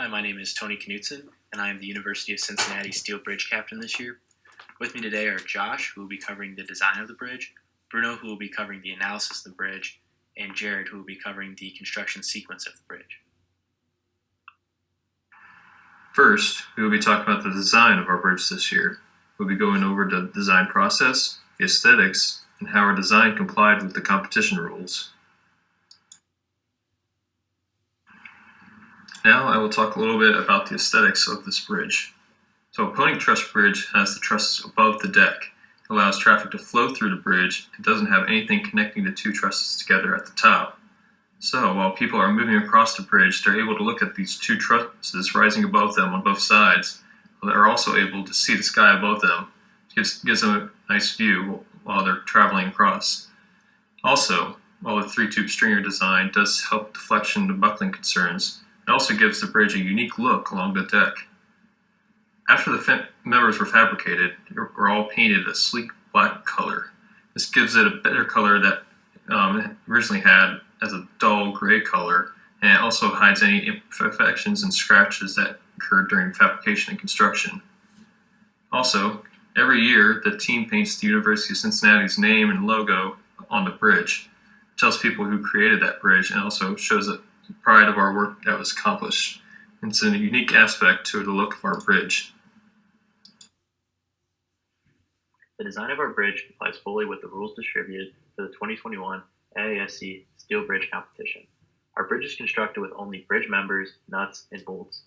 Hi, my name is Tony Knutson, and I am the University of Cincinnati Steel Bridge Captain this year. With me today are Josh, who will be covering the design of the bridge, Bruno, who will be covering the analysis of the bridge, and Jared, who will be covering the construction sequence of the bridge. First, we will be talking about the design of our bridge this year. We'll be going over the design process, the aesthetics, and how our design complied with the competition rules. Now I will talk a little bit about the aesthetics of this bridge. So a pony truss bridge has the trusses above the deck. It allows traffic to flow through the bridge. It doesn't have anything connecting the two trusses together at the top. So while people are moving across the bridge, they're able to look at these two trusses rising above them on both sides. They're also able to see the sky above them. It gives them a nice view while they're traveling across. Also, while the three-tube stringer design does help deflection and buckling concerns, it also gives the bridge a unique look along the deck. After the members were fabricated, they were all painted a sleek black color. This gives it a better color that it originally had as a dull gray color, and it also hides any imperfections and scratches that occurred during fabrication and construction. Also, every year the team paints the University of Cincinnati's name and logo on the bridge. It tells people who created that bridge and also shows the pride of our work that was accomplished. It's a unique aspect to the look of our bridge. The design of our bridge complies fully with the rules distributed for the 2021 AISC Steel Bridge Competition. Our bridge is constructed with only bridge members, nuts, and bolts.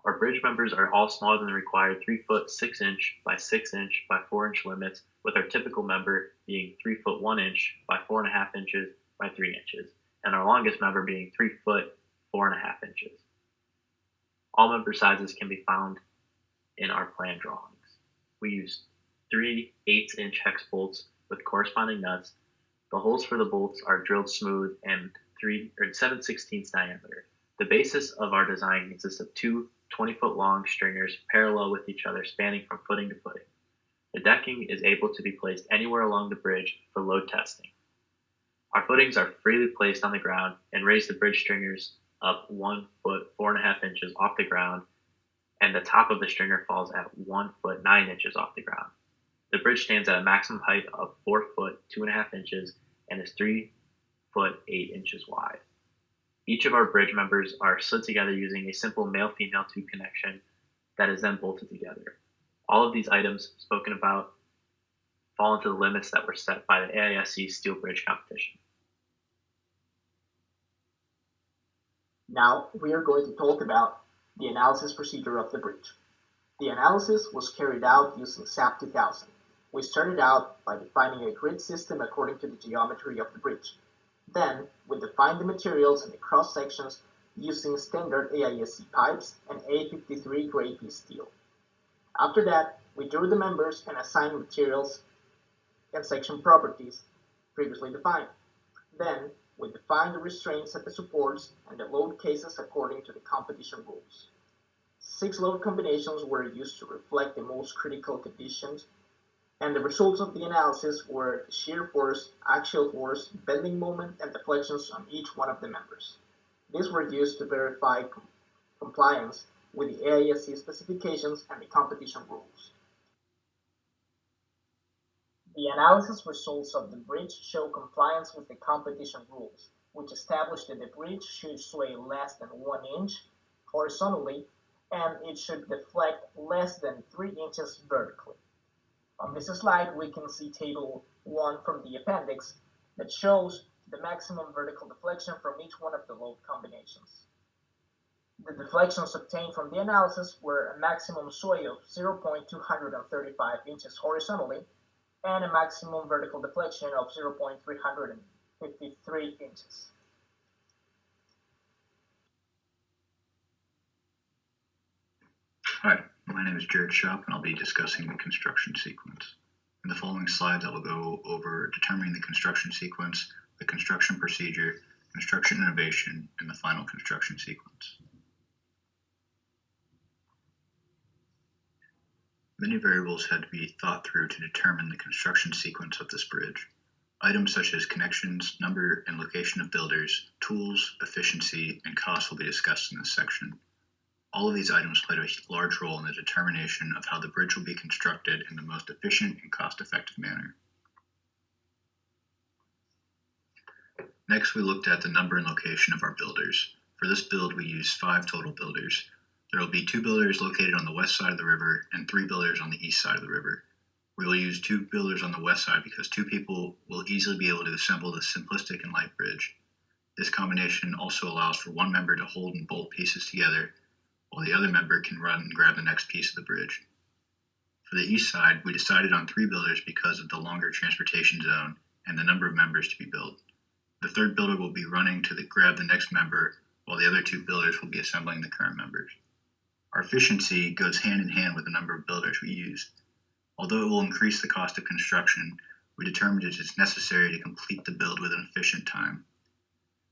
Our bridge members are all smaller than the required 3 foot 6 inch by 6 inch by 4 inch limits, with our typical member being 3 foot 1 inch by 4.5 inches by 3 inches, and our longest member being 3 foot 4.5 inches. All member sizes can be found in our plan drawings. We use 3 8-inch hex bolts with corresponding nuts. The holes for the bolts are drilled smooth and 7/16 diameter. The basis of our design consists of two 20-foot long stringers parallel with each other spanning from footing to footing. The decking is able to be placed anywhere along the bridge for load testing. Our footings are freely placed on the ground and raise the bridge stringers up 1 foot 4.5 inches off the ground, and the top of the stringer falls at 1 foot 9 inches off the ground. The bridge stands at a maximum height of 4 foot 2.5 inches and is 3 foot 8 inches wide. Each of our bridge members are slid together using a simple male-female tube connection that is then bolted together. All of these items spoken about fall into the limits that were set by the AISC Steel Bridge Competition. Now we are going to talk about the analysis procedure of the bridge. The analysis was carried out using SAP 2000. We started out by defining a grid system according to the geometry of the bridge. Then, we defined the materials and the cross sections using standard AISC pipes and A53 grade P steel. After that, we drew the members and assigned materials and section properties previously defined. Then, we defined the restraints at the supports and the load cases according to the competition rules. 6 load combinations were used to reflect the most critical conditions, and the results of the analysis were the shear force, axial force, bending moment, and deflections on each one of the members. These were used to verify compliance with the AISC specifications and the competition rules. The analysis results of the bridge show compliance with the competition rules, which established that the bridge should sway less than 1 inch horizontally, and it should deflect less than 3 inches vertically. On this slide, we can see table 1 from the appendix that shows the maximum vertical deflection from each one of the load combinations. The deflections obtained from the analysis were a maximum sway of 0.235 inches horizontally and a maximum vertical deflection of 0.353 inches. Hi, my name is Jared Shop, and I'll be discussing the construction sequence. In the following slides, I will go over determining the construction sequence, the construction procedure, construction innovation, and the final construction sequence. Many variables had to be thought through to determine the construction sequence of this bridge. Items such as connections, number and location of builders, tools, efficiency, and cost will be discussed in this section. All of these items played a large role in the determination of how the bridge will be constructed in the most efficient and cost-effective manner. Next, we looked at the number and location of our builders. For this build, we used 5 total builders. There will be 2 builders located on the west side of the river and 3 builders on the east side of the river. We will use 2 builders on the west side because 2 people will easily be able to assemble the simplistic and light bridge. This combination also allows for one member to hold and bolt pieces together, while the other member can run and grab the next piece of the bridge. For the east side, we decided on 3 builders because of the longer transportation zone and the number of members to be built. The third builder will be running to grab the next member, while the other 2 builders will be assembling the current members. Our efficiency goes hand in hand with the number of builders we use. Although it will increase the cost of construction, we determined it is necessary to complete the build with an efficient time.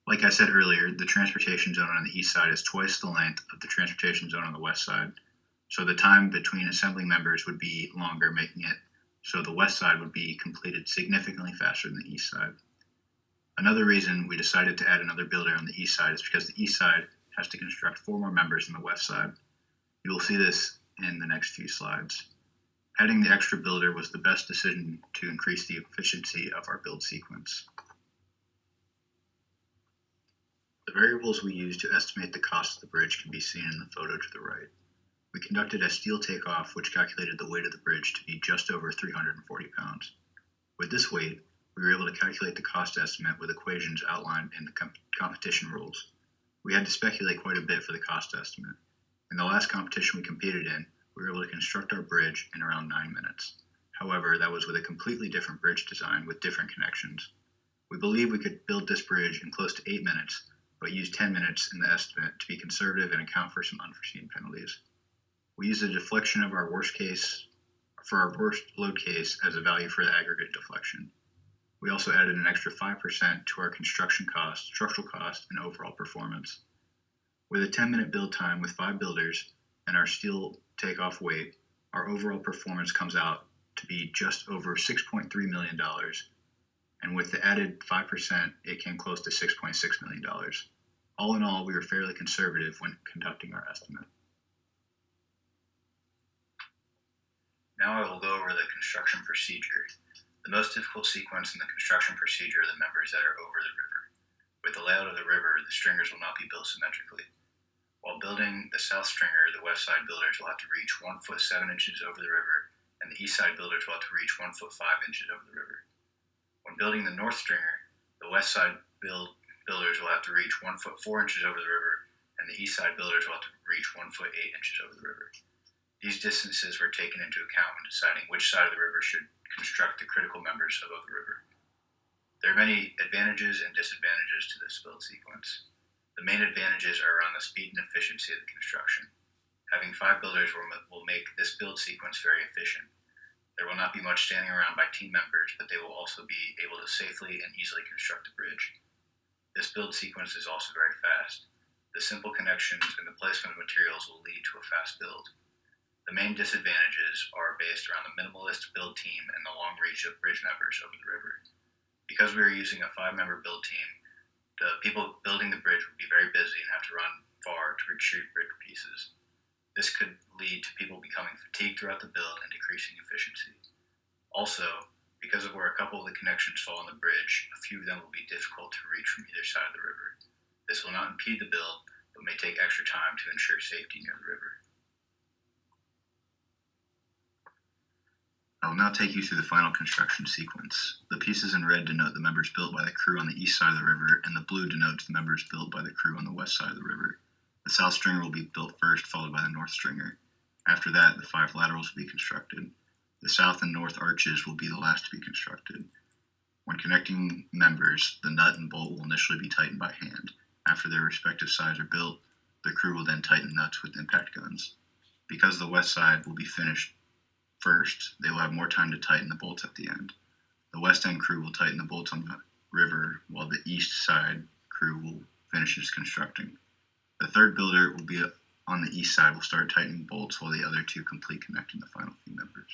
Like I said earlier, the transportation zone on the east side is twice the length of the transportation zone on the west side, so the time between assembling members would be longer, making it so the west side would be completed significantly faster than the east side. Another reason we decided to add another builder on the east side is because the east side has to construct 4 more members than the west side. You will see this in the next few slides. Adding the extra builder was the best decision to increase the efficiency of our build sequence. The variables we used to estimate the cost of the bridge can be seen in the photo to the right. We conducted a steel takeoff which calculated the weight of the bridge to be just over 340 pounds. With this weight, we were able to calculate the cost estimate with equations outlined in the competition rules. We had to speculate quite a bit for the cost estimate. In the last competition we competed in, we were able to construct our bridge in around 9 minutes. However, that was with a completely different bridge design with different connections. We believe we could build this bridge in close to 8 minutes, but used 10 minutes in the estimate to be conservative and account for some unforeseen penalties. We used the deflection of our worst load case as a value for the aggregate deflection. We also added an extra 5% to our construction cost, structural cost, and overall performance. With a 10-minute build time with 5 builders and our steel takeoff weight, our overall performance comes out to be just over $6.3 million, and with the added 5%, it came close to $6.6 million. All in all, we were fairly conservative when conducting our estimate. Now I will go over the construction procedure. The most difficult sequence in the construction procedure are the members that are over the river. With the layout of the river, the stringers will not be built symmetrically. While building the south stringer, the west side builders will have to reach 1 foot 7 inches over the river, and the east side builders will have to reach 1 foot 5 inches over the river. When building the north stringer, the west side builders will have to reach 1 foot 4 inches over the river, and the east side builders will have to reach 1 foot 8 inches over the river. These distances were taken into account when deciding which side of the river should construct the critical members above the river. There are many advantages and disadvantages to this build sequence. The main advantages are around the speed and efficiency of the construction. Having 5 builders will make this build sequence very efficient. There will not be much standing around by team members, but they will also be able to safely and easily construct the bridge. This build sequence is also very fast. The simple connections and the placement of materials will lead to a fast build. The main disadvantages are based around the minimalist build team and the long reach of bridge members over the river. Because we are using a 5-member build team, the people building the bridge will be very busy and have to run far to retrieve bridge pieces. This could lead to people becoming fatigued throughout the build and decreasing efficiency. Also, because of where a couple of the connections fall on the bridge, a few of them will be difficult to reach from either side of the river. This will not impede the build, but may take extra time to ensure safety near the river. I will now take you through the final construction sequence. The pieces in red denote the members built by the crew on the east side of the river, and the blue denotes the members built by the crew on the west side of the river. The south stringer will be built first, followed by the north stringer. After that, the 5 laterals will be constructed. The south and north arches will be the last to be constructed. When connecting members, the nut and bolt will initially be tightened by hand. After their respective sides are built, the crew will then tighten nuts with impact guns. Because the west side will be finished first, they will have more time to tighten the bolts at the end. The west end crew will tighten the bolts on the river, while the east side crew will finish its constructing. The third builder will be on the east side will start tightening bolts while the other 2 complete connecting the final few members.